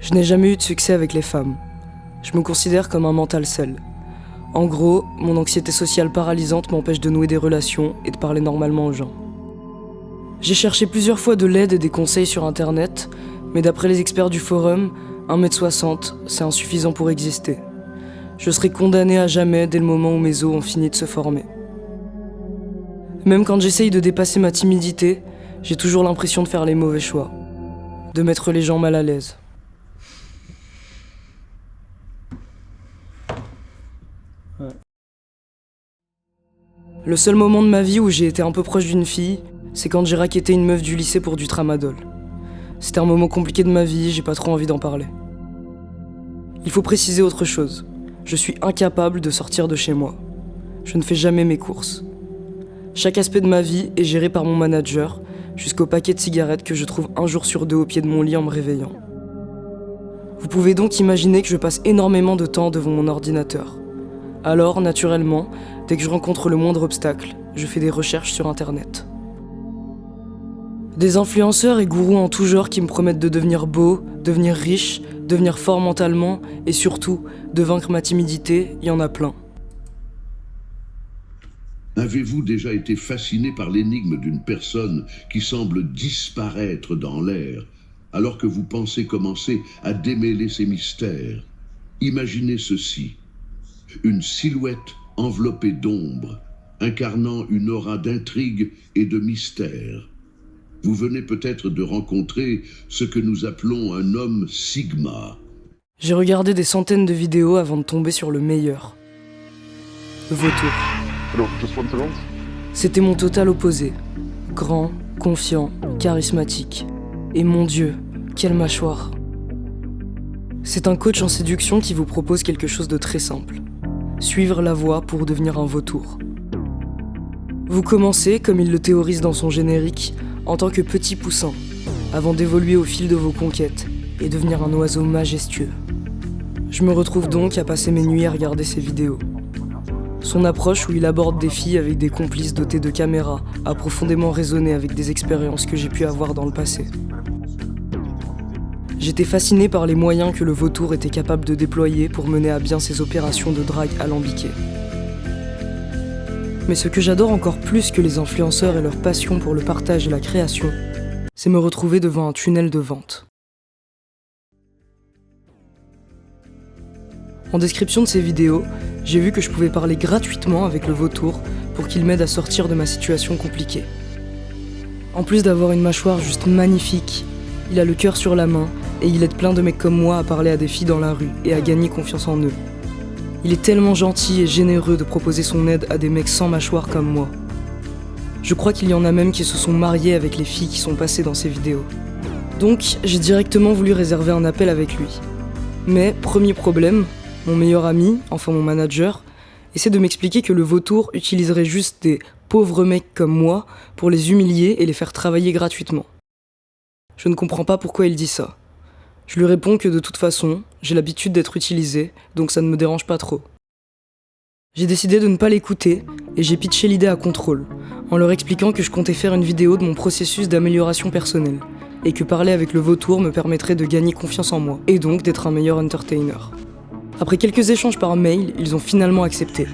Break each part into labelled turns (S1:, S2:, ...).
S1: Je n'ai jamais eu de succès avec les femmes. Je me considère comme un mental seul. En gros, mon anxiété sociale paralysante m'empêche de nouer des relations et de parler normalement aux gens. J'ai cherché plusieurs fois de l'aide et des conseils sur internet, mais d'après les experts du forum, 1m60, c'est insuffisant pour exister. Je serai condamné à jamais dès le moment où mes os ont fini de se former. Même quand j'essaye de dépasser ma timidité, j'ai toujours l'impression de faire les mauvais choix, de mettre les gens mal à l'aise. Le seul moment de ma vie où j'ai été un peu proche d'une fille, c'est quand j'ai racketté une meuf du lycée pour du tramadol. C'était un moment compliqué de ma vie, j'ai pas trop envie d'en parler. Il faut préciser autre chose. Je suis incapable de sortir de chez moi. Je ne fais jamais mes courses. Chaque aspect de ma vie est géré par mon manager, jusqu'au paquet de cigarettes que je trouve un jour sur deux au pied de mon lit en me réveillant. Vous pouvez donc imaginer que je passe énormément de temps devant mon ordinateur. Alors, naturellement, dès que je rencontre le moindre obstacle, je fais des recherches sur internet. Des influenceurs et gourous en tout genre qui me promettent de devenir beau, devenir riche, devenir fort mentalement et surtout de vaincre ma timidité, il y en a plein.
S2: Avez-vous déjà été fasciné par l'énigme d'une personne qui semble disparaître dans l'air, alors que vous pensez commencer à démêler ses mystères? Imaginez ceci. Une silhouette enveloppée d'ombre, incarnant une aura d'intrigue et de mystère. Vous venez peut-être de rencontrer ce que nous appelons un homme Sigma.
S1: J'ai regardé des centaines de vidéos avant de tomber sur le meilleur. Le vautour.
S3: Hello, just 1 second.
S1: C'était mon total opposé. Grand, confiant, charismatique. Et mon Dieu, quelle mâchoire. C'est un coach en séduction qui vous propose quelque chose de très simple. Suivre la voie pour devenir un vautour. Vous commencez, comme il le théorise dans son générique, en tant que petit poussin, avant d'évoluer au fil de vos conquêtes et devenir un oiseau majestueux. Je me retrouve donc à passer mes nuits à regarder ses vidéos. Son approche où il aborde des filles avec des complices dotés de caméras a profondément résonné avec des expériences que j'ai pu avoir dans le passé. J'étais fasciné par les moyens que le vautour était capable de déployer pour mener à bien ses opérations de drague alambiquées. Mais ce que j'adore encore plus que les influenceurs et leur passion pour le partage et la création, c'est me retrouver devant un tunnel de vente. En description de ces vidéos, j'ai vu que je pouvais parler gratuitement avec le vautour pour qu'il m'aide à sortir de ma situation compliquée. En plus d'avoir une mâchoire juste magnifique, il a le cœur sur la main et il aide plein de mecs comme moi à parler à des filles dans la rue et à gagner confiance en eux. Il est tellement gentil et généreux de proposer son aide à des mecs sans mâchoire comme moi. Je crois qu'il y en a même qui se sont mariés avec les filles qui sont passées dans ces vidéos. Donc, j'ai directement voulu réserver un appel avec lui. Mais, premier problème, mon meilleur ami, enfin mon manager, essaie de m'expliquer que le vautour utiliserait juste des pauvres mecs comme moi pour les humilier et les faire travailler gratuitement. Je ne comprends pas pourquoi il dit ça. Je lui réponds que de toute façon, j'ai l'habitude d'être utilisé, donc ça ne me dérange pas trop. J'ai décidé de ne pas l'écouter et j'ai pitché l'idée à Contrôle, en leur expliquant que je comptais faire une vidéo de mon processus d'amélioration personnelle, et que parler avec le vautour me permettrait de gagner confiance en moi, et donc d'être un meilleur entertainer. Après quelques échanges par mail, ils ont finalement accepté.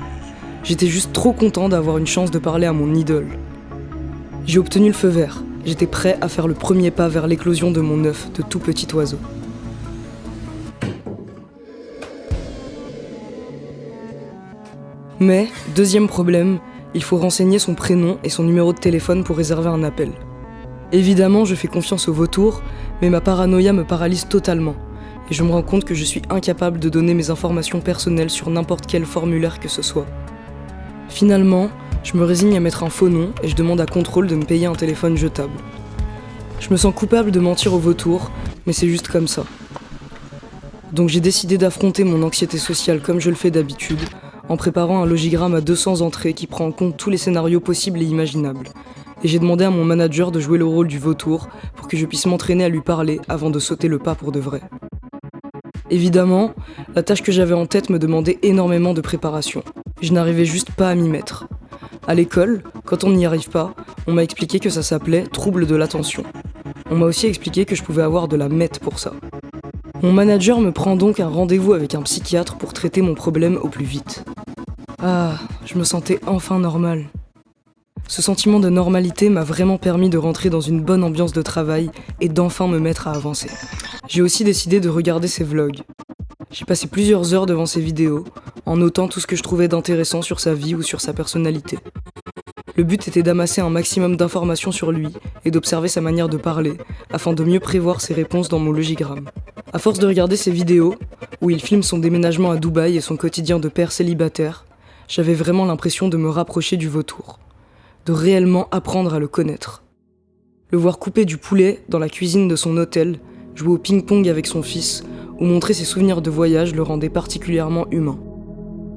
S1: J'étais juste trop content d'avoir une chance de parler à mon idole. J'ai obtenu le feu vert. J'étais prêt à faire le premier pas vers l'éclosion de mon œuf de tout petit oiseau. Mais, deuxième problème, il faut renseigner son prénom et son numéro de téléphone pour réserver un appel. Évidemment, je fais confiance au vautour, mais ma paranoïa me paralyse totalement. Et je me rends compte que je suis incapable de donner mes informations personnelles sur n'importe quel formulaire que ce soit. Finalement, je me résigne à mettre un faux nom et je demande à Contrôle de me payer un téléphone jetable. Je me sens coupable de mentir au vautour, mais c'est juste comme ça. Donc j'ai décidé d'affronter mon anxiété sociale comme je le fais d'habitude, en préparant un logigramme à 200 entrées qui prend en compte tous les scénarios possibles et imaginables. Et j'ai demandé à mon manager de jouer le rôle du vautour pour que je puisse m'entraîner à lui parler avant de sauter le pas pour de vrai. Évidemment, la tâche que j'avais en tête me demandait énormément de préparation. Je n'arrivais juste pas à m'y mettre. À l'école, quand on n'y arrive pas, on m'a expliqué que ça s'appelait trouble de l'attention. On m'a aussi expliqué que je pouvais avoir de la mette pour ça. Mon manager me prend donc un rendez-vous avec un psychiatre pour traiter mon problème au plus vite. Ah, je me sentais enfin normal. Ce sentiment de normalité m'a vraiment permis de rentrer dans une bonne ambiance de travail et d'enfin me mettre à avancer. J'ai aussi décidé de regarder ses vlogs. J'ai passé plusieurs heures devant ses vidéos, en notant tout ce que je trouvais d'intéressant sur sa vie ou sur sa personnalité. Le but était d'amasser un maximum d'informations sur lui et d'observer sa manière de parler, afin de mieux prévoir ses réponses dans mon logigramme. À force de regarder ses vidéos, où il filme son déménagement à Dubaï et son quotidien de père célibataire, j'avais vraiment l'impression de me rapprocher du vautour, de réellement apprendre à le connaître. Le voir couper du poulet dans la cuisine de son hôtel, jouer au ping-pong avec son fils, ou montrer ses souvenirs de voyage le rendait particulièrement humain.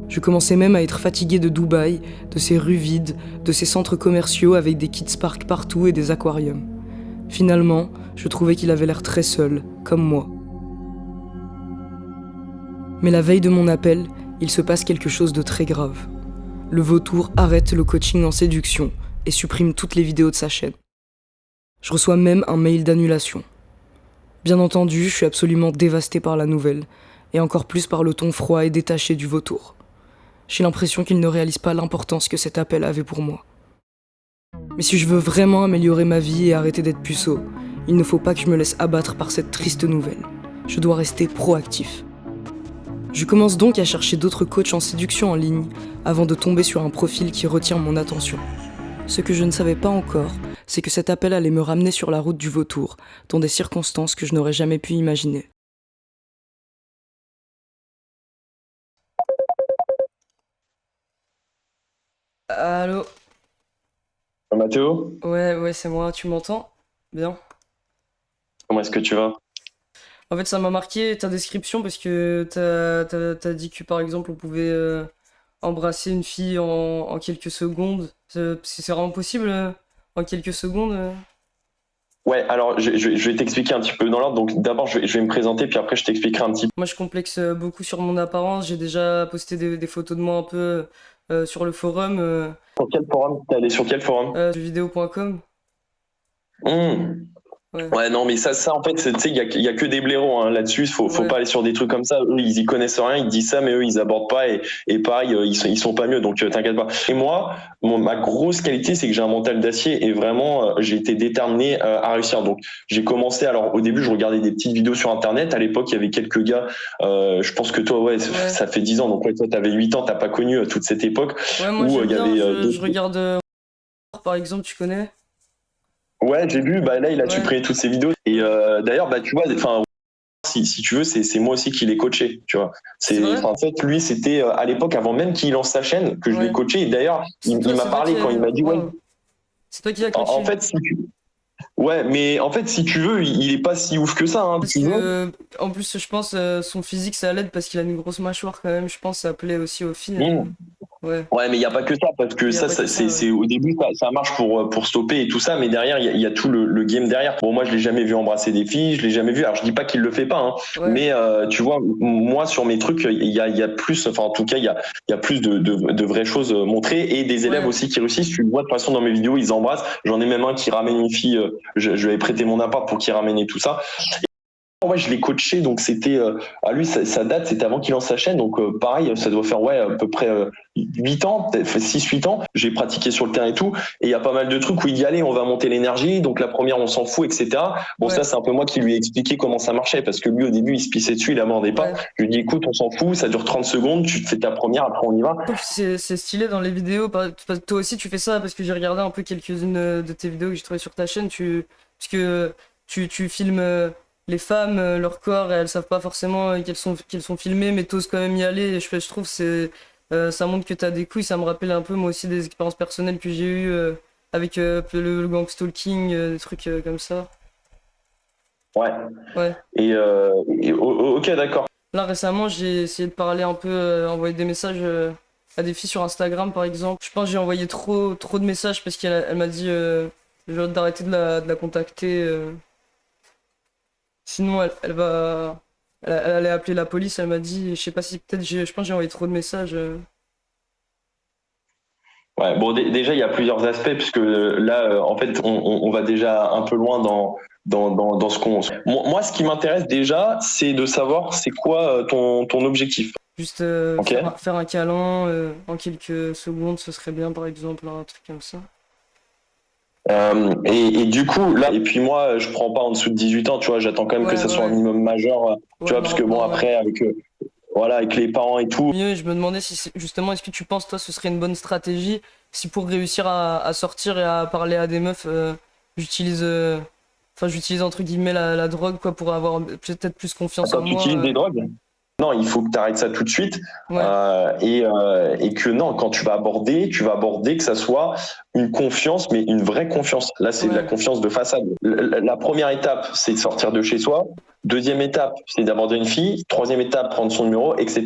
S1: Je commençais même à être fatigué de Dubaï, de ses rues vides, de ses centres commerciaux avec des kids parks partout et des aquariums. Finalement, je trouvais qu'il avait l'air très seul, comme moi. Mais la veille de mon appel, il se passe quelque chose de très grave. Le vautour arrête le coaching en séduction et supprime toutes les vidéos de sa chaîne. Je reçois même un mail d'annulation. Bien entendu, je suis absolument dévasté par la nouvelle, et encore plus par le ton froid et détaché du vautour. J'ai l'impression qu'il ne réalise pas l'importance que cet appel avait pour moi. Mais si je veux vraiment améliorer ma vie et arrêter d'être puceau, il ne faut pas que je me laisse abattre par cette triste nouvelle. Je dois rester proactif. Je commence donc à chercher d'autres coachs en séduction en ligne, avant de tomber sur un profil qui retient mon attention. Ce que je ne savais pas encore, c'est que cet appel allait me ramener sur la route du vautour, dans des circonstances que je n'aurais jamais pu imaginer. Allô?
S4: Mathéo,
S1: Ouais, c'est moi, tu m'entends? Bien.
S4: comment est-ce que tu vas?
S1: En fait, ça m'a marqué ta description parce que t'as dit que par exemple on pouvait embrasser une fille en quelques secondes. C'est vraiment possible en quelques secondes?
S4: Ouais, alors je vais t'expliquer un petit peu dans l'ordre. Donc d'abord, je vais me présenter, puis après je t'expliquerai un petit peu.
S1: Moi, je complexe beaucoup sur mon apparence. J'ai déjà posté des photos de moi un peu sur le forum
S4: Sur quel forum? T'es allé sur quel forum?
S1: jeuxvideo.com.
S4: Hmm.
S1: Ouais.
S4: Ouais, non, mais ça en fait, tu sais, il y a que des blaireaux hein, là-dessus. Faut
S1: Ouais.
S4: pas aller sur des trucs comme ça. Eux, ils y connaissent rien. Ils disent ça, mais eux, ils abordent pas. Et pareil, ils sont pas mieux. Donc, t'inquiète pas. Et moi, ma grosse qualité, c'est que j'ai un mental d'acier et vraiment, j'ai été déterminé à réussir. Donc, j'ai commencé. Alors, au début, je regardais des petites vidéos sur Internet. À l'époque, il y avait quelques gars. Je pense que toi, ouais, ça fait 10 ans. Donc, ouais, toi, t'avais 8 ans. T'as pas connu toute cette époque.
S1: Ouais, moi,
S4: où
S1: j'aime
S4: il y
S1: bien.
S4: avait
S1: Je regarde par exemple, tu connais?
S4: Ouais, j'ai vu, bah là, il a
S1: Ouais.
S4: supprimé toutes ses vidéos. Et d'ailleurs, bah, tu vois, enfin, si tu veux, c'est moi aussi qui l'ai coaché, tu vois.
S1: C'est vrai?
S4: En fait, lui, c'était à l'époque, avant même qu'il lance sa chaîne, que je
S1: Ouais.
S4: l'ai coaché. Et d'ailleurs, il
S1: C'est
S4: m'a
S1: toi
S4: parlé
S1: qui
S4: quand il m'a dit, ouais,
S1: Waouh. C'est toi qui l'as
S4: en,
S1: coaché.
S4: en fait, ouais, mais en fait, si tu veux, il est pas si ouf que ça, hein,
S1: Parce
S4: tu vois.
S1: que, en plus, je pense, son physique, ça l'aide parce qu'il a une grosse mâchoire quand même. Je pense que ça plaît aussi aux filles.
S4: Mmh.
S1: Ouais.
S4: Ouais, mais il n'y a pas que ça, parce que
S1: Il y a
S4: ça,
S1: pas que ça,
S4: c'est au début, ça marche pour stopper et tout ça, mais derrière, il y a tout le game derrière. Bon, moi, je l'ai jamais vu embrasser des filles, je l'ai jamais vu. Alors, je dis pas qu'il le fait pas, hein,
S1: Ouais.
S4: mais tu vois, moi, sur mes trucs, il y a plus, enfin, en tout cas, il y a plus de vraies choses montrées et des élèves
S1: Ouais.
S4: aussi qui réussissent. Tu le vois de toute façon dans mes vidéos, ils embrassent. J'en ai même un qui ramène une fille, je lui ai prêté mon appart pour qu'il ramène et tout ça. Ouais, je l'ai coaché, donc c'était à lui, ça date, c'était avant qu'il lance sa chaîne, donc pareil, ça doit faire ouais à peu près 8 ans, peut-être 6-8 ans. J'ai pratiqué sur le terrain et tout, et il y a pas mal de trucs où il y allait, on va monter l'énergie, donc la première on s'en fout, etc. Bon,
S1: Ouais.
S4: ça c'est un peu moi qui lui ai expliqué comment ça marchait, parce que lui au début il se pissait dessus, il abordait pas.
S1: Ouais.
S4: Je lui ai dit écoute, on s'en fout, ça dure 30 secondes, tu te fais ta première, après on y va.
S1: Je trouve que c'est stylé dans les vidéos. Toi aussi, tu fais ça parce que j'ai regardé un peu quelques-unes de tes vidéos que j'ai trouvées sur ta chaîne. Parce que tu filmes les femmes, leur corps, et elles savent pas forcément qu'elles sont filmées, mais t'oses quand même y aller. Et je trouve que ça montre que t'as des couilles. Ça me rappelle un peu, moi aussi, des expériences personnelles que j'ai eues avec le gang stalking, des trucs comme ça.
S4: Ouais.
S1: Ouais.
S4: Ok, d'accord.
S1: Là, récemment, j'ai essayé de parler un peu, envoyer des messages à des filles sur Instagram, par exemple. Je pense que j'ai envoyé trop de messages parce qu'elle m'a dit genre d'arrêter de la contacter. Sinon, elle allait appeler la police. Elle m'a dit, je sais pas si peut-être, je pense que j'ai envoyé trop de messages.
S4: Ouais, bon, déjà, il y a plusieurs aspects, puisque là, en fait, on va déjà un peu loin dans ce qu'on. Moi, ce qui m'intéresse déjà, c'est de savoir c'est quoi ton objectif.
S1: Juste
S4: Ok.
S1: faire un câlin en quelques secondes, ce serait bien par exemple, un truc comme ça.
S4: Et du coup, là, et puis moi, je prends pas en dessous de 18 ans, tu vois, j'attends quand même que ça soit un minimum majeur, tu vois, parce que bon, après, voilà, avec les parents et tout.
S1: Mieux, je me demandais si justement, est-ce que tu penses, toi, ce serait une bonne stratégie si pour réussir à sortir et à parler à des meufs, j'utilise entre guillemets la drogue, quoi, pour avoir peut-être plus confiance en
S4: Attends, tu
S1: moi.
S4: utilises des drogues? Non, il faut que tu arrêtes ça tout de suite.
S1: Ouais.
S4: Et que non, quand tu vas aborder que ça soit une confiance, mais une vraie confiance. Là, c'est de la confiance de façade. La première étape, c'est de sortir de chez soi. Deuxième étape, c'est d'aborder une fille. Troisième étape, prendre son numéro, etc.,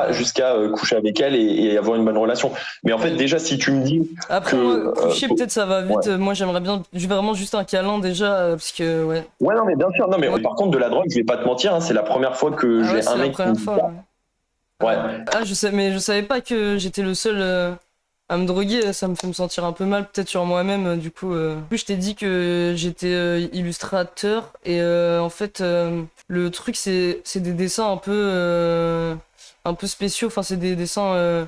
S4: jusqu'à coucher avec elle et avoir une bonne relation. Mais en fait, déjà, si tu me dis
S1: après,
S4: que
S1: moi, coucher, peut-être ça va vite. Moi, j'aimerais bien vraiment juste un câlin déjà, parce que
S4: Ouais, non, mais bien sûr. Non, mais par contre, de la drogue, je vais pas te mentir, hein, c'est la première fois que j'ai un mec qui me dit ça. Ouais.
S1: Ah, mais je savais pas que j'étais le seul à me droguer. Ça me fait me sentir un peu mal, peut-être sur moi-même. Du coup, je t'ai dit que j'étais illustrateur et en fait, le truc c'est des dessins un peu spéciaux. Enfin, c'est des dessins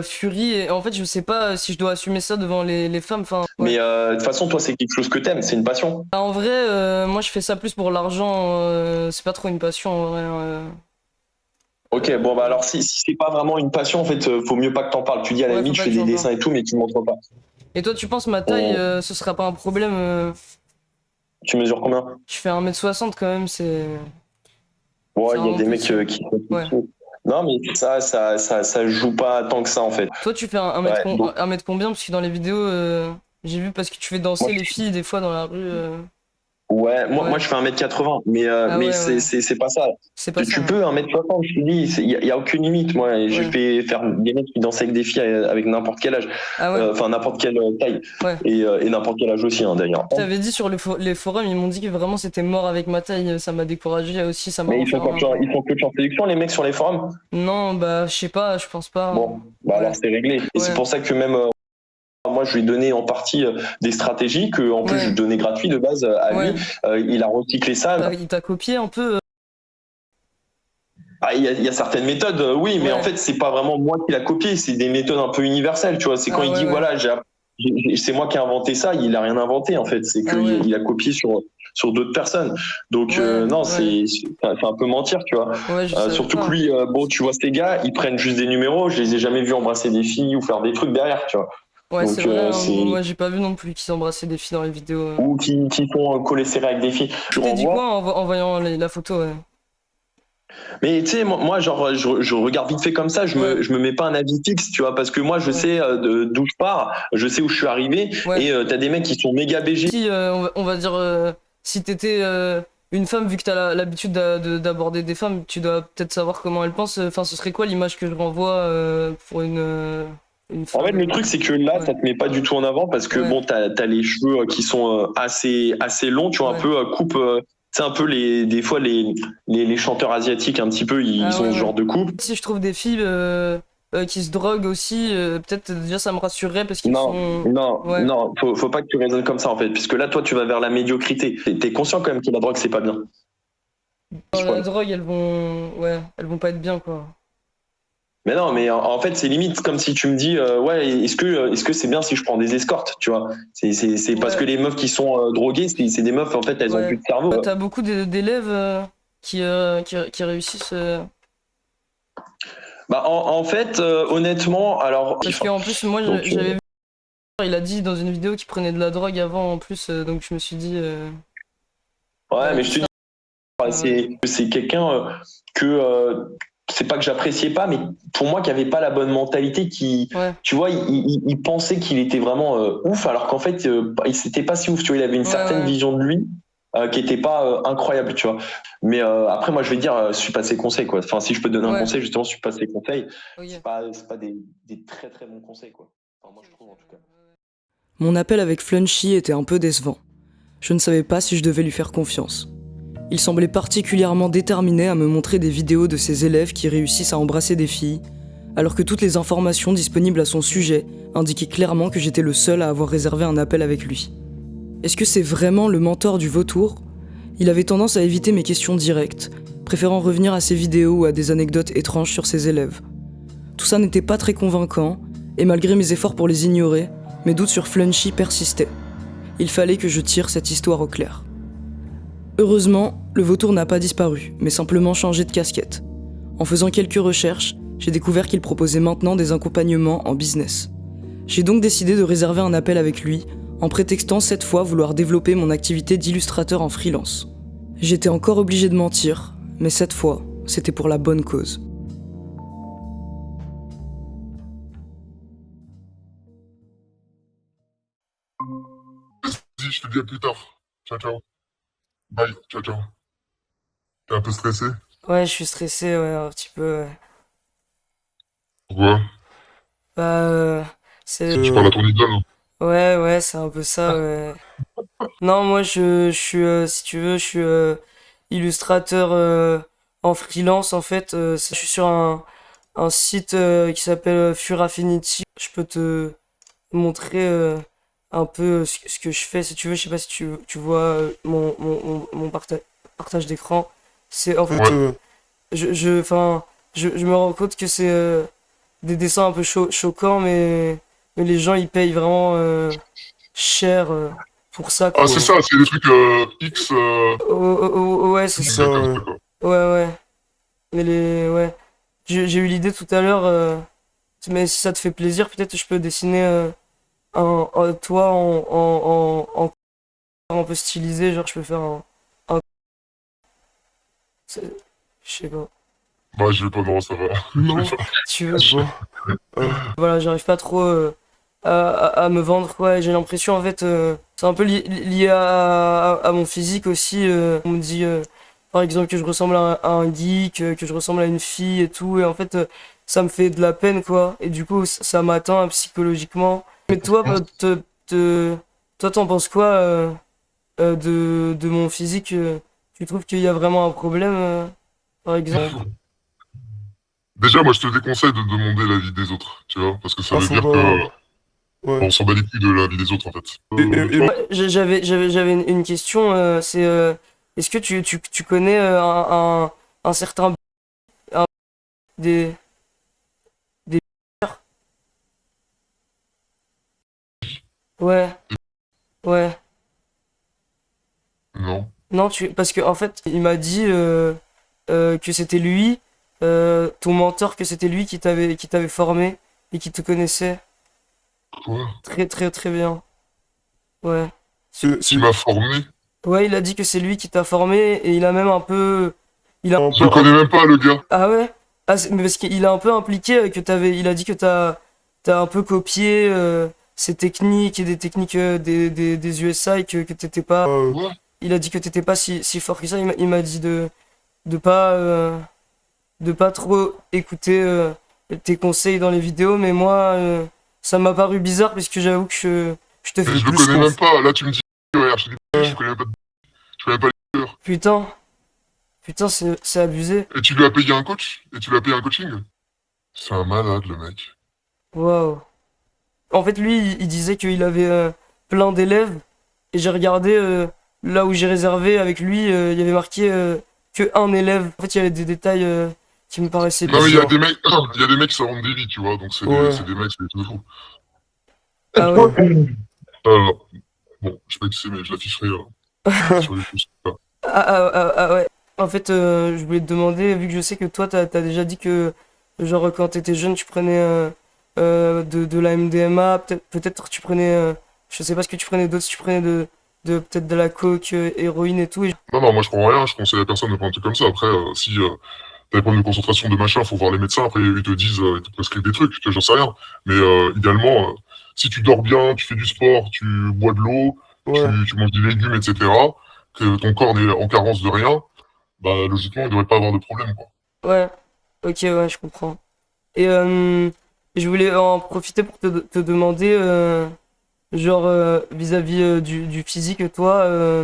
S1: furie et en fait, je sais pas si je dois assumer ça devant les femmes. Enfin.
S4: Mais de toute façon, toi, c'est quelque chose que t'aimes, c'est une passion.
S1: En vrai, moi, je fais ça plus pour l'argent. C'est pas trop une passion en vrai.
S4: Ok, bon bah alors si c'est pas vraiment une passion, en fait, faut mieux pas que t'en parles. Tu dis à la limite je fais des dessins et tout, mais tu montres pas.
S1: Et toi, tu penses ma taille, ce sera pas un problème
S4: Tu mesures combien?
S1: Je fais 1m60 quand même, c'est.
S4: Ouais, il y a des mecs qui sont Non, mais ça joue pas tant que ça en fait.
S1: Toi, tu fais un mètre combien? Parce que dans les vidéos, j'ai vu parce que tu fais danser les filles des fois dans la rue.
S4: Ouais, moi je fais 1m80, mais c'est pas ça. Tu peux 1m60, je te dis, il y a aucune limite. Moi, je fais faire des mecs qui dansent avec des filles avec n'importe quel âge, enfin n'importe quelle taille, et n'importe quel âge aussi, hein, d'ailleurs.
S1: T'avais dit sur les forums, ils m'ont dit que vraiment c'était mort avec ma taille, ça m'a découragé aussi, ça m'a.
S4: Mais ils font coach en séduction, les mecs sur les forums?
S1: Non, bah je sais pas, je pense pas.
S4: Bon, bah alors c'est réglé. Et c'est pour ça que même moi, je lui ai donné en partie des stratégies que, en plus, je lui donnais gratuit de base à lui. Il a recyclé ça.
S1: Il t'a copié un peu
S4: Ah, il y a certaines méthodes, oui, mais en fait, c'est pas vraiment moi qui l'a copié. C'est des méthodes un peu universelles, tu vois. C'est quand il dit, voilà, c'est moi qui ai inventé ça, il a rien inventé, en fait. C'est qu'il a copié sur d'autres personnes. Donc, non, c'est un peu mentir, tu vois. Surtout que lui, bon, tu vois, ces gars, ils prennent juste des numéros. Je les ai jamais vus embrasser des filles ou faire des trucs derrière, tu vois.
S1: Ouais, c'est vrai, moi j'ai pas vu non plus qu'ils embrassaient des filles dans les vidéos.
S4: Ou qui font coller serré avec des filles.
S1: Tu t'es dit quoi en voyant la photo?
S4: Mais tu sais, moi genre, je regarde vite fait comme ça, je me mets pas un avis fixe, tu vois, parce que moi je sais d'où je pars, je sais où je suis arrivé, et t'as des mecs qui sont méga BG.
S1: Si, on va dire, si t'étais une femme, vu que t'as l'habitude d'aborder des femmes, tu dois peut-être savoir comment elles pensent. Enfin, ce serait quoi l'image que je renvoie pour une femme?
S4: En fait, le truc, c'est que là, ça te met pas du tout en avant parce que bon, t'as les cheveux qui sont assez longs, tu vois, un peu coupe. C'est un peu des fois les chanteurs asiatiques un petit peu, ils ont ce genre de coupe.
S1: Si je trouve des filles qui se droguent aussi, peut-être déjà ça me rassurerait parce qu'ils sont.
S4: Non, faut pas que tu raisonnes comme ça en fait, puisque là, toi, tu vas vers la médiocrité. T'es conscient quand même que la drogue, c'est pas bien.
S1: La drogue, elles vont pas être bien, quoi.
S4: Mais non, mais en fait, c'est limite comme si tu me dis, est-ce que c'est bien si je prends des escortes, tu vois? C'est parce que les meufs qui sont droguées, c'est des meufs, en fait, elles ont plus de cerveau.
S1: T'as beaucoup d'élèves qui réussissent.
S4: Bah, en fait, honnêtement, alors.
S1: Parce qu'en plus, moi, j'avais vu, il a dit dans une vidéo qu'il prenait de la drogue avant, en plus, donc je me suis dit.
S4: Ouais, mais je te dis, c'est quelqu'un que. C'est pas que j'appréciais pas, mais pour moi qui avait pas la bonne mentalité, tu vois, il pensait qu'il était vraiment ouf, alors qu'en fait il s'était pas si ouf, tu vois, il avait une certaine vision de lui qui était pas incroyable, tu vois. Mais après moi je vais dire, suis pas ses conseils, quoi. Enfin, si je peux te donner un conseil, justement, suis pas ses conseils. C'est pas des très très bons conseils, quoi. Enfin, moi je trouve en tout cas.
S1: Mon appel avec Flunchy était un peu décevant. Je ne savais pas si je devais lui faire confiance. Il semblait particulièrement déterminé à me montrer des vidéos de ses élèves qui réussissent à embrasser des filles, alors que toutes les informations disponibles à son sujet indiquaient clairement que j'étais le seul à avoir réservé un appel avec lui. Est-ce que c'est vraiment le mentor du vautour, Il avait tendance à éviter mes questions directes, préférant revenir à ses vidéos ou à des anecdotes étranges sur ses élèves. Tout ça n'était pas très convaincant, et malgré mes efforts pour les ignorer, mes doutes sur Flunchy persistaient. Il fallait que je tire cette histoire au clair. Heureusement, le vautour n'a pas disparu, mais simplement changé de casquette. En faisant quelques recherches, j'ai découvert qu'il proposait maintenant des accompagnements en business. J'ai donc décidé de réserver un appel avec lui, en prétextant cette fois vouloir développer mon activité d'illustrateur en freelance. J'étais encore obligé de mentir, mais cette fois, c'était pour la bonne cause.
S3: Vas-y, je te dis à plus tard. Ciao, ciao. Bye, ciao, ciao. T'es un peu stressé?
S1: Ouais, je suis stressé, ouais, un petit peu. Ouais.
S3: Pourquoi?
S1: Bah, c'est...
S3: Tu parles à ton idole, hein.
S1: Ouais, c'est un peu ça, ouais. Non, moi, je suis, si tu veux, je suis illustrateur en freelance, en fait. Je suis sur un site qui s'appelle Fur Affinity. Je peux te montrer un peu ce que je fais, si tu veux. Je sais pas si tu vois mon partage d'écran. C'est, en fait,
S3: Ouais.
S1: enfin, je me rends compte que c'est des dessins un peu choquants, mais les gens, ils payent vraiment cher pour ça,
S3: Ah,
S1: quoi.
S3: c'est ça, c'est des trucs X.
S1: Ouais, c'est ça,
S3: comme
S1: ouais.
S3: ça, quoi.
S1: Ouais. Mais ouais. J'ai eu l'idée tout à l'heure, mais si ça te fait plaisir, peut-être je peux dessiner toi un peu stylisé, genre je peux faire un... c'est- Je sais pas.
S3: Bah, je vais pas, non, ça va.
S5: Non,
S1: Tu veux?
S5: bon.
S1: Voilà, j'arrive pas trop à me vendre, quoi. Et j'ai l'impression, en fait, c'est un peu lié à mon physique aussi. On me dit, par exemple, que je ressemble à un geek, que je ressemble à une fille et tout. Et en fait, ça me fait de la peine, quoi. Et du coup, ça m'atteint psychologiquement. Mais toi, toi, t'en penses quoi de mon physique? Tu trouves qu'il y a vraiment un problème, par exemple?
S3: Déjà, moi, je te déconseille de demander l'avis des autres, tu vois, parce que ça
S5: Ah,
S3: veut
S5: faut
S3: dire
S5: pas.
S3: que
S5: Ouais.
S3: on s'en bat les couilles de l'avis des autres, en fait.
S1: J'avais une question, c'est est-ce que tu connais un certain des des ouais ouais
S3: Non.
S1: non parce que en fait il m'a dit que c'était lui ton mentor, que c'était lui qui t'avait formé et qui te connaissait
S3: Quoi?
S1: très bien, ouais.
S3: Qui m'a formé?
S1: Ouais, il a dit que c'est lui qui t'a formé et il a même un peu il a
S3: Je le connais même pas, le gars.
S1: Ah ouais? Ah, mais parce qu'il a un peu impliqué il a dit que t'as un peu copié ses techniques et des techniques des USA et que t'étais pas.
S3: Quoi?
S1: Il a dit que t'étais pas si fort que ça. Il m'a dit de pas, de pas trop écouter tes conseils dans les vidéos, mais moi, ça m'a paru bizarre parce que j'avoue que je te fais
S3: Mais je le
S1: plus
S3: connais même pas. Là, tu me dis, ouais, je connais même pas, je connais même pas les leaders.
S1: Putain, c'est abusé.
S3: Et tu lui as payé un coach? Et tu lui as payé un coaching? C'est un malade, le mec.
S1: Waouh. En fait, lui, il disait qu'il avait plein d'élèves. Et j'ai regardé là où j'ai réservé avec lui, il y avait marqué que un élève. En fait, il y avait des détails qui me paraissaient
S3: Non, mais il y a
S1: bizarres.
S3: des mecs, il y a des mecs qui s'en rendent des vies, tu vois, donc
S5: Ouais.
S3: c'est des mecs, c'est des trucs de fous.
S1: Ah ouais.
S3: Alors, bon, je sais pas qui c'est, mais je l'afficherai sur les pouces.
S1: Ouais. En fait, je voulais te demander, vu que je sais que toi, t'as déjà dit que, genre, quand t'étais jeune, tu prenais de la MDMA, peut-être tu prenais, je sais pas ce que tu prenais d'autre, si tu prenais peut-être de la coke, héroïne et tout.
S3: Non, moi je prends rien, je conseille à personne de prendre un truc comme ça. Après, si t'as des problèmes de concentration de machin, faut voir les médecins, après ils te disent, ils te prescrivent des trucs, tu vois, j'en sais rien. Mais idéalement, si tu dors bien, tu fais du sport, tu bois de l'eau,
S5: Ouais.
S3: tu manges des légumes, etc., que ton corps n'est en carence de rien, bah logiquement, il devrait pas avoir de problème, quoi.
S1: Ouais, ok, ouais, je comprends. Et je voulais en profiter pour te demander, genre, vis-à-vis du physique, toi,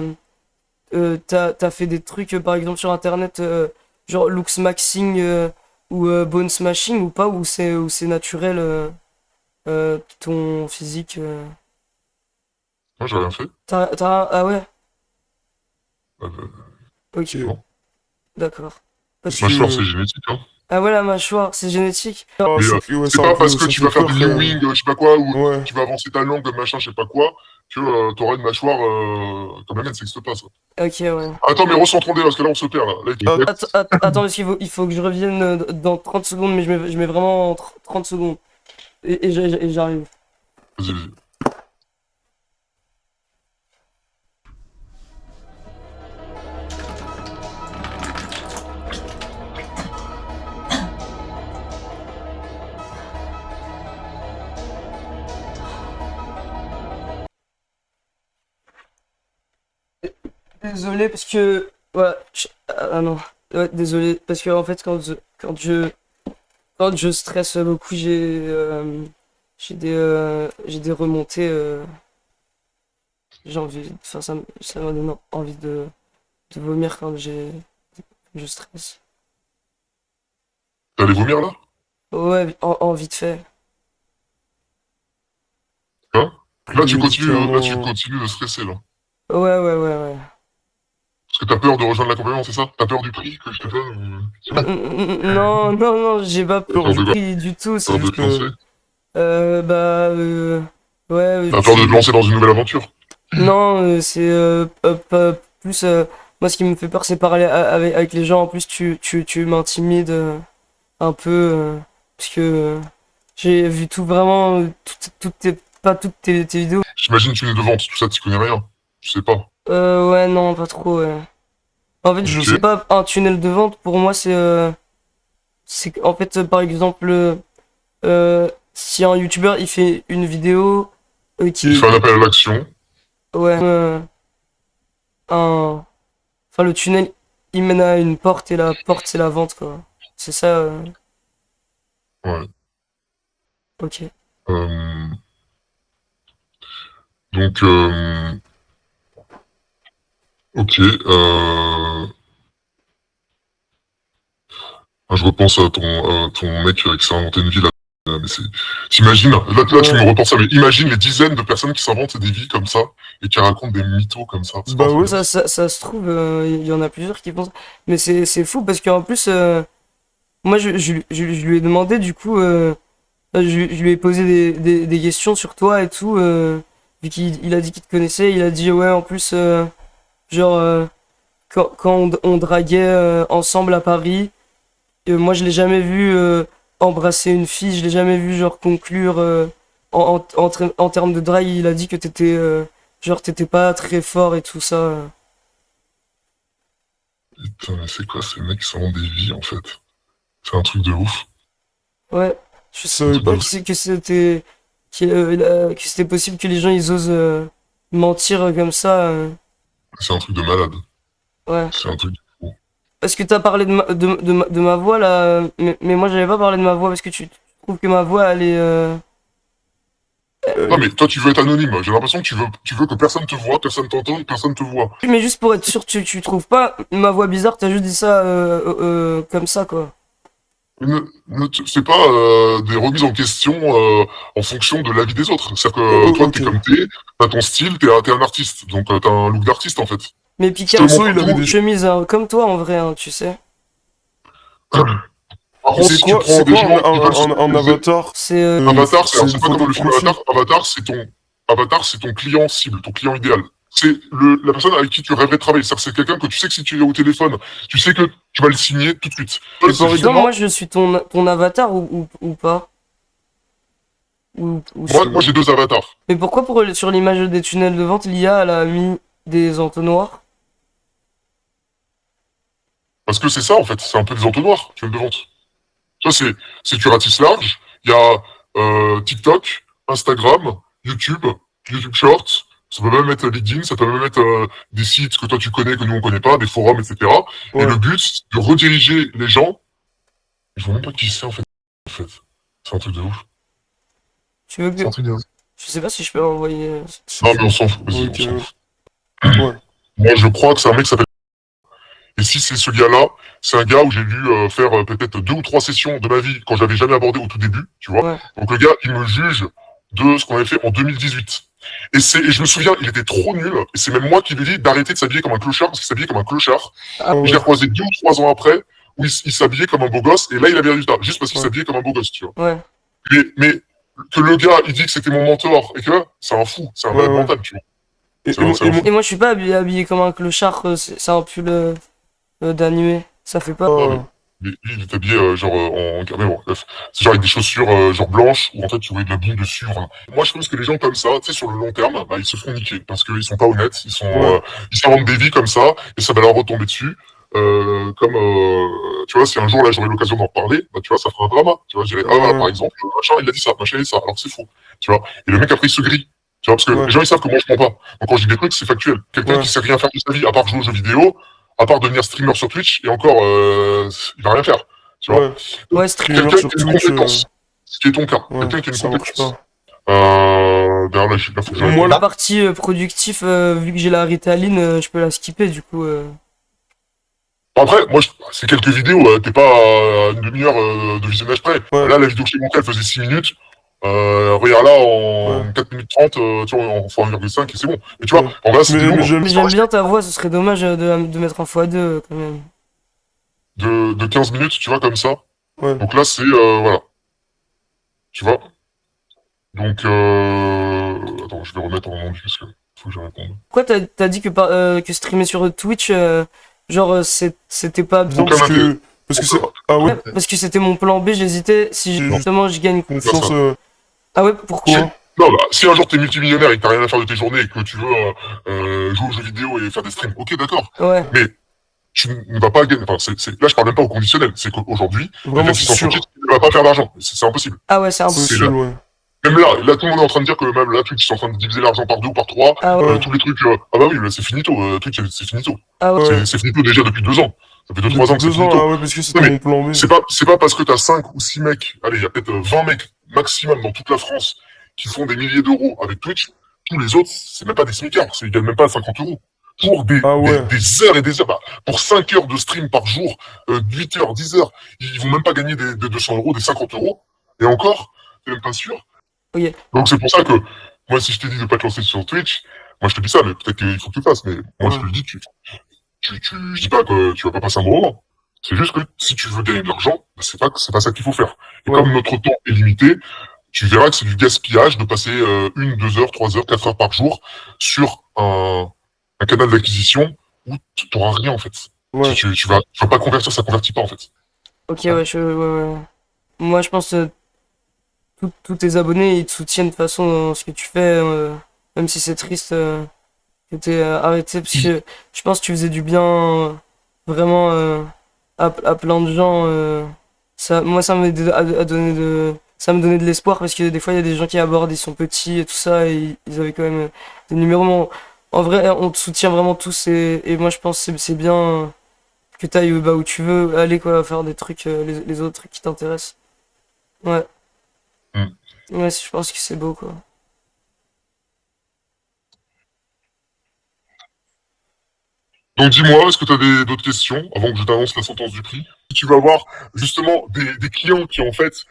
S1: t'as fait des trucs, par exemple, sur Internet, genre looks maxing ou bone smashing ou pas, ou c'est naturel ton physique
S3: Moi, j'ai rien fait.
S1: ah ouais,
S3: Bah,
S1: Ok,
S3: non.
S1: d'accord. Parce que...
S3: Mâchoire, c'est génétique, hein.
S1: Ah ouais, la mâchoire, c'est génétique.
S5: Ah,
S3: Mais
S5: ouais,
S3: c'est pas parce que
S5: ça
S3: tu
S5: fait
S3: vas faire
S5: peur
S3: du
S5: que...
S3: mewing, je sais pas quoi, ou
S5: Ouais.
S3: tu vas avancer ta langue, machin, je sais pas quoi, que t'auras une mâchoire comme la mienne, ça n'existe pas, ça.
S1: Ok, ouais.
S3: Attends, mais recentrons-les, parce que là, on se perd, là. Là, il-
S1: Attends, parce il faut que je revienne dans 30 secondes, mais je mets vraiment 30 secondes. Et j'arrive.
S3: Vas-y, vas-y.
S1: Désolé, parce que... Ouais, ah non. Ouais, désolé, parce que en fait, quand je stresse beaucoup, j'ai des remontées. J'ai envie... Enfin, ça m'a donné envie de vomir quand je stresse.
S3: T'allais vomir, là?
S1: Ouais, en vite fait.
S3: Hein? Là, tu
S5: Médicaments...
S3: continues de stresser, là.
S1: Ouais.
S3: Parce que t'as peur de rejoindre l'accompagnement, c'est ça? T'as peur du prix que je te donne?
S1: Non, j'ai pas peur
S3: Peur
S1: du
S3: de quoi?
S1: prix du tout. C'est
S3: Peur de
S1: juste
S3: te lancer?
S1: bah, ouais.
S3: T'as peur de te lancer dans une nouvelle aventure?
S1: Non, c'est pas plus. Moi, ce qui me fait peur, c'est parler avec les gens. En plus, tu m'intimides un peu. Parce que j'ai vu tout vraiment. Pas toutes tes vidéos.
S3: J'imagine tunnel de vente, tout ça, tu connais rien. Je sais pas.
S1: Ouais, non, pas trop, ouais. En fait, je
S3: Ok.
S1: sais pas, un tunnel de vente, pour moi, c'est en fait, par exemple, si un youtubeur il fait une vidéo
S3: Il fait un appel à l'action.
S1: ouais, enfin, le tunnel il mène à une porte et la porte c'est la vente, quoi. C'est ça,
S3: Ouais.
S1: ok.
S3: Euh, Donc, ok. Je repense à ton mec qui s'est inventé une vie là. Mais t'imagines, là tu me repenses ça, mais imagine les dizaines de personnes qui s'inventent des vies comme ça et qui racontent des mythos comme ça. C'est
S5: Bah
S3: pas un
S5: ouais.
S3: truc.
S1: Ça se trouve, il y en a plusieurs qui font ça. Mais c'est fou parce qu'en plus, moi je lui ai demandé du coup, je lui ai posé des questions sur toi et tout, vu qu'il a dit qu'il te connaissait, il a dit ouais, en plus, genre, quand on draguait ensemble à Paris, moi je l'ai jamais vu embrasser une fille, je l'ai jamais vu genre conclure en termes de drague, il a dit que t'étais pas très fort et tout ça.
S3: Putain, mais c'est quoi ces mecs qui s'inventent des vies en fait? C'est un truc de ouf.
S1: Ouais, je
S5: savais
S1: savais
S5: pas
S1: pas que c'était possible que les gens ils osent mentir comme ça.
S3: C'est un truc de malade.
S1: Ouais.
S3: C'est un truc de fou.
S1: Parce que t'as parlé de ma voix là, mais moi j'avais pas parlé de ma voix parce que tu trouves que ma voix elle est.
S3: Non mais toi tu veux être anonyme. J'ai l'impression que tu veux que personne te voit, personne t'entende, personne te voit.
S1: Mais juste pour être sûr, tu trouves pas ma voix bizarre, t'as juste dit ça comme ça quoi.
S3: C'est pas des remises en question en fonction de l'avis des autres. C'est-à-dire que toi,
S5: Ok.
S3: t'es comme t'as ton style, t'es un artiste. Donc t'as un look d'artiste en fait.
S1: Mais Picard,
S3: Justement,
S5: il avait
S1: une
S5: des-
S1: chemise comme toi en vrai, hein, tu sais.
S3: Par contre,
S5: C'est
S3: si tu
S5: quoi,
S3: prends des gens qui veulent se
S5: un
S3: spécialiser-
S5: avatar?
S1: C'est
S3: Avatar,
S5: c'est
S3: c'est pas
S5: une
S3: comme le
S5: photo
S3: film
S5: de profil.
S3: Avatar, c'est ton client cible, ton client idéal. C'est la personne avec qui tu rêverais de travailler. C'est-à-dire que c'est quelqu'un que tu sais que si tu es au téléphone, tu sais que tu vas le signer tout de suite.
S5: Et
S3: C'est
S5: par
S1: non,
S3: justement-
S1: moi je suis ton avatar ou pas.
S3: moi j'ai deux avatars.
S1: Mais pourquoi sur l'image des tunnels de vente, l'IA elle a mis des entonnoirs?
S3: Parce que c'est ça en fait, c'est un peu des entonnoirs, tunnel de vente. Ça c'est tu ratisses large. Il y a TikTok, Instagram, YouTube Shorts. Ça peut même être LinkedIn, ça peut même être des sites que toi tu connais, que nous on connaît pas, des forums, etc.
S5: Ouais.
S3: Et le but, c'est de rediriger les gens. Je vois même pas qui c'est en fait. C'est un truc de ouf.
S1: Tu veux que...
S3: C'est un truc de ouf.
S1: Je sais pas si je peux envoyer...
S3: Non mais on s'en fout, vas-y,
S5: Ok.
S3: on s'en fout.
S5: Ouais.
S3: Moi je crois que c'est un mec qui s'appelle... Et si c'est ce gars-là, c'est un gars où j'ai dû faire peut-être 2 ou 3 sessions de ma vie quand j'avais jamais abordé au tout début, tu vois.
S1: Ouais.
S3: Donc le gars, il me juge de ce qu'on avait fait en 2018. Et je me souviens, il était trop nul, et c'est même moi qui lui ai dit d'arrêter de s'habiller comme un clochard, parce qu'il s'habillait comme un clochard.
S5: Ah
S3: Je
S5: ouais.
S3: l'ai recroisé 2 ou 3 ans après, où il s'habillait comme un beau gosse, et là il avait résultat, juste parce qu'il
S5: Ouais.
S3: s'habillait comme un beau gosse, tu vois.
S1: Ouais.
S3: Mais que le gars, il dit que c'était mon mentor, et que c'est un fou, c'est un
S5: Ouais,
S3: malade
S5: ouais.
S3: mental, tu vois.
S5: Et,
S3: C'est
S5: et
S3: un-
S5: moi-
S3: c'est un
S5: et moi-
S1: Et moi, je suis pas habillé comme un clochard, c'est un pull d'animé. Ça fait pas.
S5: euh,
S3: Lui, il est habillé genre mais bon, bref. C'est genre avec des chaussures genre blanches où en fait tu vois de la boue dessus. Enfin. Moi je pense que les gens comme ça, tu sais, sur le long terme, bah, ils se font niquer parce qu'ils sont pas honnêtes,
S5: Ouais.
S3: ils s'inventent des vies comme ça et ça va leur retomber dessus. Tu vois, si un jour là j'aurai l'occasion d'en reparler, bah tu vois, ça fera un drama. Tu vois, je dirais
S5: Ouais.
S3: par exemple, machin il a dit ça, machin il a dit ça, alors que c'est faux. Tu vois. Et le mec après il se grille. Tu vois, parce que
S5: Ouais.
S3: les gens ils savent que moi je mens pas. Donc quand je dis des trucs, c'est factuel. Quelqu'un
S5: Ouais.
S3: qui sait rien faire de sa vie à part jouer aux jeux vidéo, à part devenir streamer sur Twitch, et encore il va rien faire. Tu vois.
S5: Ouais.
S1: Ouais,
S5: Streamer
S3: Quelqu'un
S5: sur
S3: qui a une
S5: Twitch,
S3: compétence, ce qui est ton cas.
S5: ouais,
S3: Quelqu'un qui a une
S5: ça marche
S3: compétence.
S5: pas.
S3: D'ailleurs, là, faut que j'arrête.
S5: Moi,
S1: La
S5: là,
S1: partie productif, vu que j'ai la Ritaline, je peux la skipper du coup.
S3: Après, moi, c'est quelques vidéos, t'es pas à une demi-heure de visionnage près.
S5: Ouais.
S3: Là, la vidéo que je t'ai montrée, elle faisait 6 minutes. Regarde là, en
S5: Ouais.
S3: 4 minutes 30, tu vois, en fois 1,5, et c'est bon. Mais tu vois,
S5: Ouais.
S3: en vrai, c'est
S5: mais
S3: vidéo
S5: j'aime
S1: J'aime bien ta voix, ce serait dommage de mettre en x2 quand même.
S3: de 15 minutes, tu vois, comme ça.
S5: Ouais.
S3: Donc là, c'est, voilà. Tu vois. Donc, attends, je vais remettre en rendu, parce que faut que je réponde.
S1: Pourquoi t'as dit que streamer sur Twitch, c'était pas bien?
S3: Donc,
S5: parce que c'est... Ah ouais,
S1: Ouais, parce que c'était mon plan B, j'hésitais si
S5: Non.
S1: justement je gagne.
S5: confiance...
S1: Ah ouais, pourquoi?
S5: Quoi
S3: Non, bah, si un jour t'es multimillionnaire et que t'as rien à faire de tes journées et que tu veux jouer aux jeux vidéo et faire des streams, ok, d'accord.
S1: Ouais.
S3: Mais tu ne vas pas gagner. Enfin, là, je parle même pas au conditionnel. C'est qu'aujourd'hui,
S5: Vraiment,
S3: quelqu'un qui
S5: c'est
S3: s'en
S5: sûr.
S3: fout, il ne va pas faire d'argent. C'est impossible.
S1: Ah ouais, c'est un
S5: C'est
S1: peu.
S5: sûr, ouais.
S3: Même là, tout le monde est en train de dire que même là, Twitch, ils sont en train de diviser l'argent par 2 ou par 3.
S1: Ah ouais.
S3: Tous les trucs. Ah bah oui, là, c'est finito. Twitch, c'est finito.
S1: Ah ouais.
S5: Ouais.
S3: C'est finito déjà depuis 2 ans. Ça fait 2-3 ans que c'est
S5: Depuis 2 ans,
S3: finito.
S5: ah ouais, parce que c'était
S3: Ouais,
S5: mon plan B.
S3: C'est pas parce que t'as 5 ou 6 mecs, allez, il y a peut-être 20 mecs maximum dans toute la France qui font des milliers d'euros avec Twitch, tous les autres, c'est même pas des smicards, ils gagnent même pas 50 euros. Pour
S5: Ah ouais.
S3: des heures et des heures, bah, pour 5 heures de stream par jour, 8 heures, 10 heures, ils vont même pas gagner des 200 euros, des 50 euros. Et encore, c'est même pas sûr.
S1: Ok.
S3: Donc c'est pour ça que, moi, si je t'ai dit de pas te lancer sur Twitch, moi je te dis ça, mais peut-être qu'il faut que tu le fasses, mais moi je te le dis, je dis pas que tu vas pas passer un bon moment. C'est juste que si tu veux gagner de l'argent, bah, c'est pas ça qu'il faut faire. Et
S5: Ouais.
S3: comme notre temps est limité, tu verras que c'est du gaspillage de passer 1, 2 heures, 3 heures, 4 heures par jour sur un canal d'acquisition où tu n'auras rien en fait.
S5: Ouais.
S3: Tu vas pas convertir, ça convertit pas en fait.
S1: Ok, ouais, ouais. Moi, je pense tous tes abonnés, ils te soutiennent de toute façon dans ce que tu fais, même si c'est triste que t'aies arrêté, parce que je pense que tu faisais du bien vraiment à plein de gens. Moi, ça me ça me donnait de l'espoir, parce que des fois, il y a des gens qui abordent, ils sont petits et tout ça, et ils avaient quand même des numéros. Mais en vrai, on te soutient vraiment tous, et moi, je pense que c'est bien que t'ailles bah, où tu veux aller, quoi, faire des trucs, les autres trucs qui t'intéressent. Ouais.
S3: Mm.
S1: Ouais, je pense que c'est beau, quoi.
S3: Donc dis-moi, est-ce que tu as d'autres questions avant que je t'annonce la sentence du prix? Tu vas avoir justement des clients qui en fait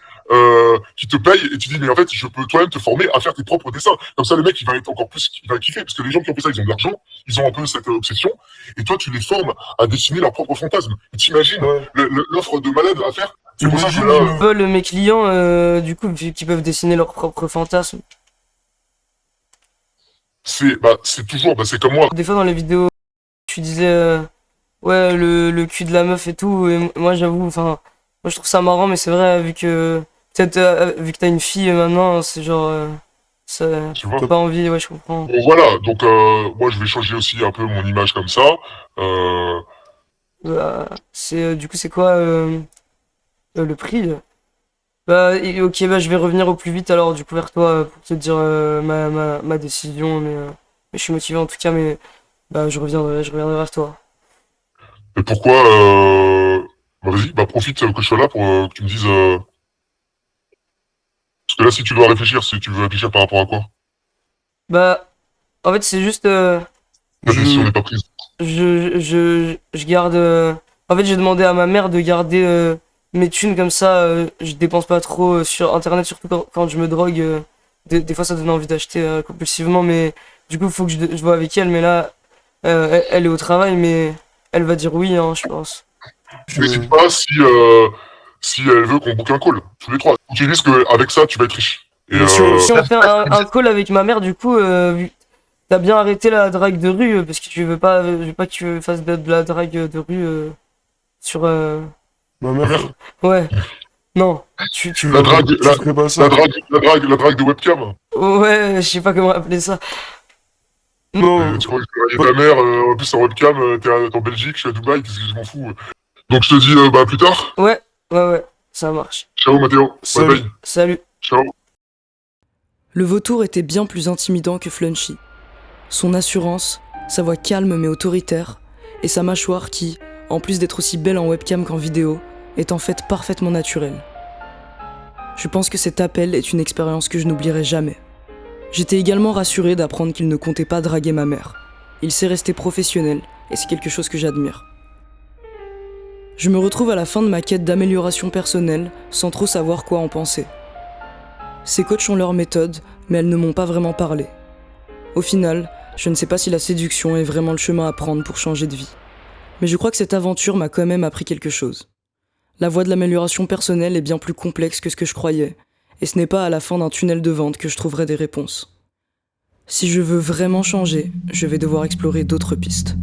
S3: qui te payent et tu dis mais en fait je peux toi-même te former à faire tes propres dessins. Comme ça le mec il va être encore plus, il va kiffer parce que les gens qui ont fait ça ils ont de l'argent, ils ont un peu cette obsession et toi tu les formes à dessiner leur propre fantasme. Et t'imagines
S5: Ouais.
S3: l'offre de malade à faire. C'est pour ça que
S5: Imagine,
S3: là,
S1: Veulent mes clients, du coup, qui peuvent dessiner leur propre fantasme.
S3: c'est toujours c'est comme moi.
S1: Des fois, dans les vidéos, tu disais, ouais, le cul de la meuf et tout, et moi, j'avoue, enfin, moi, je trouve ça marrant, mais c'est vrai, vu que, peut-être, vu que t'as une fille maintenant, c'est genre, ça,
S3: Tu vois.
S1: t'as pas envie, ouais, je comprends.
S3: Bon voilà, donc moi je vais changer aussi un peu mon image comme ça.
S1: Du coup, c'est quoi, le prix? Bah, ok, bah, je vais revenir au plus vite, alors, du coup, vers toi, pour te dire, ma décision, mais je suis motivé en tout cas, mais, bah, je reviendrai vers toi.
S3: Et pourquoi bah vas-y, bah profite que je sois là pour que tu me dises parce que là si tu dois réfléchir, si tu veux réfléchir par rapport à quoi?
S1: Bah, en fait, c'est juste,
S3: La décision
S5: Je...
S3: n'est pas prise.
S1: je garde. En fait, j'ai demandé à ma mère de garder mes thunes comme ça. Je dépense pas trop sur internet, surtout quand je me drogue. des fois ça donne envie d'acheter compulsivement, mais du coup, faut que je vois avec elle, mais là, elle est au travail, mais elle va dire oui, hein, je pense.
S3: N'hésite pas si elle veut qu'on book un call, tous les trois. Tu dis qu'avec ça, tu vas être riche. Et
S5: Bien sûr.
S1: Si on fait un call avec ma mère, du coup, t'as bien arrêté la drague de rue, parce que je veux pas que tu fasses de la drague de rue sur...
S5: Ma mère,
S1: Ouais, non,
S3: La drague,
S5: tu ferais pas ça.
S3: la drague de webcam.
S1: ouais, je sais pas comment appeler ça.
S5: Non,
S3: Tu crois que tu ta mère, en plus en webcam, t'es en Belgique, je suis à Dubaï, qu'est-ce que je m'en fous. Donc je te dis, à plus tard.
S1: Ouais, ça marche.
S3: Ciao Mathéo.
S5: Salut.
S3: Bye bye.
S1: Salut.
S3: Ciao.
S1: Le vautour était bien plus intimidant que Flunchy. Son assurance, sa voix calme mais autoritaire, et sa mâchoire qui, en plus d'être aussi belle en webcam qu'en vidéo, est en fait parfaitement naturelle. Je pense que cet appel est une expérience que je n'oublierai jamais. J'étais également rassuré d'apprendre qu'il ne comptait pas draguer ma mère. Il sait rester professionnel, et c'est quelque chose que j'admire. Je me retrouve à la fin de ma quête d'amélioration personnelle, sans trop savoir quoi en penser. Ces coachs ont leur méthode, mais elles ne m'ont pas vraiment parlé. Au final, je ne sais pas si la séduction est vraiment le chemin à prendre pour changer de vie. Mais je crois que cette aventure m'a quand même appris quelque chose. La voie de l'amélioration personnelle est bien plus complexe que ce que je croyais, et ce n'est pas à la fin d'un tunnel de vente que je trouverai des réponses. Si je veux vraiment changer, je vais devoir explorer d'autres pistes.